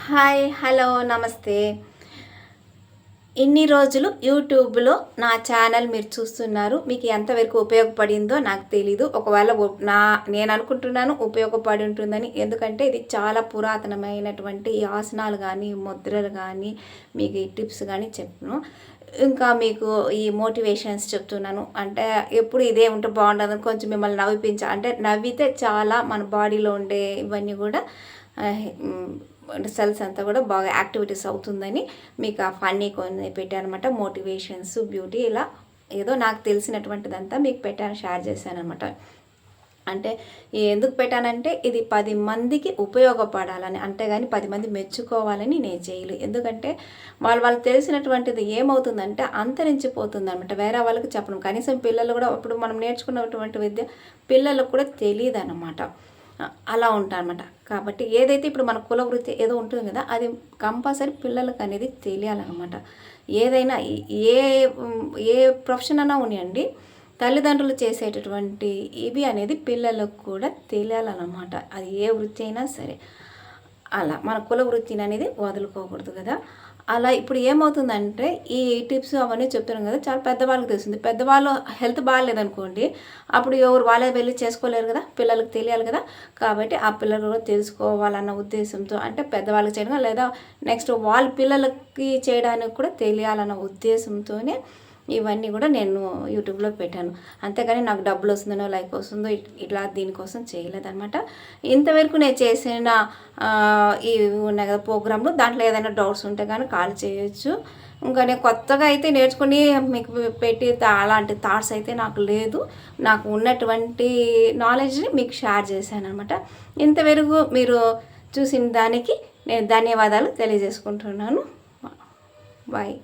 Hi hello నమస్తే. ఇన్ని రోజులు యూట్యూబ్లో నా ఛానల్ మీరు చూస్తున్నారు. మీకు ఎంతవరకు ఉపయోగపడిందో నాకు తెలీదు. ఒకవేళ నేను అనుకుంటున్నాను ఉపయోగపడి ఉంటుందని. ఎందుకంటే ఇది చాలా పురాతనమైనటువంటి ఈ ఆసనాలు కానీ ముద్రలు కానీ మీకు ఈ టిప్స్ కానీ చెప్పను. ఇంకా మీకు ఈ మోటివేషన్స్ చెప్తున్నాను. అంటే ఎప్పుడు ఇదే ఉంటే బాగుండదని కొంచెం మిమ్మల్ని అంటే నవ్వితే చాలా మన బాడీలో ఉండే ఇవన్నీ కూడా సెల్స్ అంతా కూడా బాగా యాక్టివిటీస్ అవుతుందని మీకు ఆ ఫన్నీ కొన్ని పెట్టానమాట. మోటివేషన్స్, బ్యూటీ, ఇలా ఏదో నాకు తెలిసినటువంటిదంతా మీకు పెట్టాను, షేర్ చేశాను అనమాట. అంటే ఎందుకు పెట్టానంటే ఇది 10 మందికి ఉపయోగపడాలని, అంతేగాని 10 మంది మెచ్చుకోవాలని నేను చేయలేదు. ఎందుకంటే వాళ్ళు తెలిసినటువంటిది ఏమవుతుందంటే అంతరించిపోతుంది అనమాట. వేరే వాళ్ళకి చెప్పడం, కనీసం పిల్లలు కూడా ఇప్పుడు మనం నేర్చుకున్నటువంటి విద్య పిల్లలకు కూడా తెలియదు అనమాట. అలా ఉంటారన్నమాట. కాబట్టి ఏదైతే ఇప్పుడు మన కుల వృత్తి ఏదో ఉంటుంది కదా, అది కంపల్సరీ పిల్లలకు అనేది తెలియాలన్నమాట. ఏదైనా ఏ ఏ ప్రొఫెషన్ అయినా ఉన్నాయండి, తల్లిదండ్రులు చేసేటటువంటి ఇవి అనేది పిల్లలకు కూడా తెలియాలన్నమాట. అది ఏ వృత్తి అయినా సరే. అలా మన కుల వృత్తిని అనేది వదులుకోకూడదు కదా. అలా ఇప్పుడు ఏమవుతుందంటే ఈ టిప్స్ అవన్నీ చెప్తున్నాం కదా, చాలా పెద్దవాళ్ళకి తెలుస్తుంది. పెద్దవాళ్ళు హెల్త్ బాగాలేదనుకోండి, అప్పుడు ఎవరు వాళ్ళే వెళ్ళి చేసుకోలేరు కదా, పిల్లలకు తెలియాలి కదా. కాబట్టి ఆ పిల్లలు కూడా తెలుసుకోవాలన్న ఉద్దేశంతో, అంటే పెద్దవాళ్ళకి చేయడం లేదా నెక్స్ట్ వాళ్ళ పిల్లలకి చేయడానికి కూడా తెలియాలన్న ఉద్దేశంతోనే ఇవన్నీ కూడా నేను యూట్యూబ్లో పెట్టాను. అంతేగాని నాకు డబ్బులు వస్తుందనో లైక్ వస్తుందో ఇట్లా దీనికోసం చేయలేదన్నమాట. ఇంతవరకు నేను చేసిన ఈ ఉన్నాయి కదా ప్రోగ్రాంలు, దాంట్లో ఏదైనా డౌట్స్ ఉంటే కానీ కాల్ చేయొచ్చు. ఇంకా నేను కొత్తగా అయితే నేర్చుకుని మీకు పెట్టి అలాంటి థాట్స్ అయితే నాకు లేదు. నాకు ఉన్నటువంటి నాలెడ్జ్ని మీకు షేర్ చేశాను అనమాట. ఇంతవరకు మీరు చూసిన దానికి నేను ధన్యవాదాలు తెలియజేసుకుంటున్నాను. బాయ్.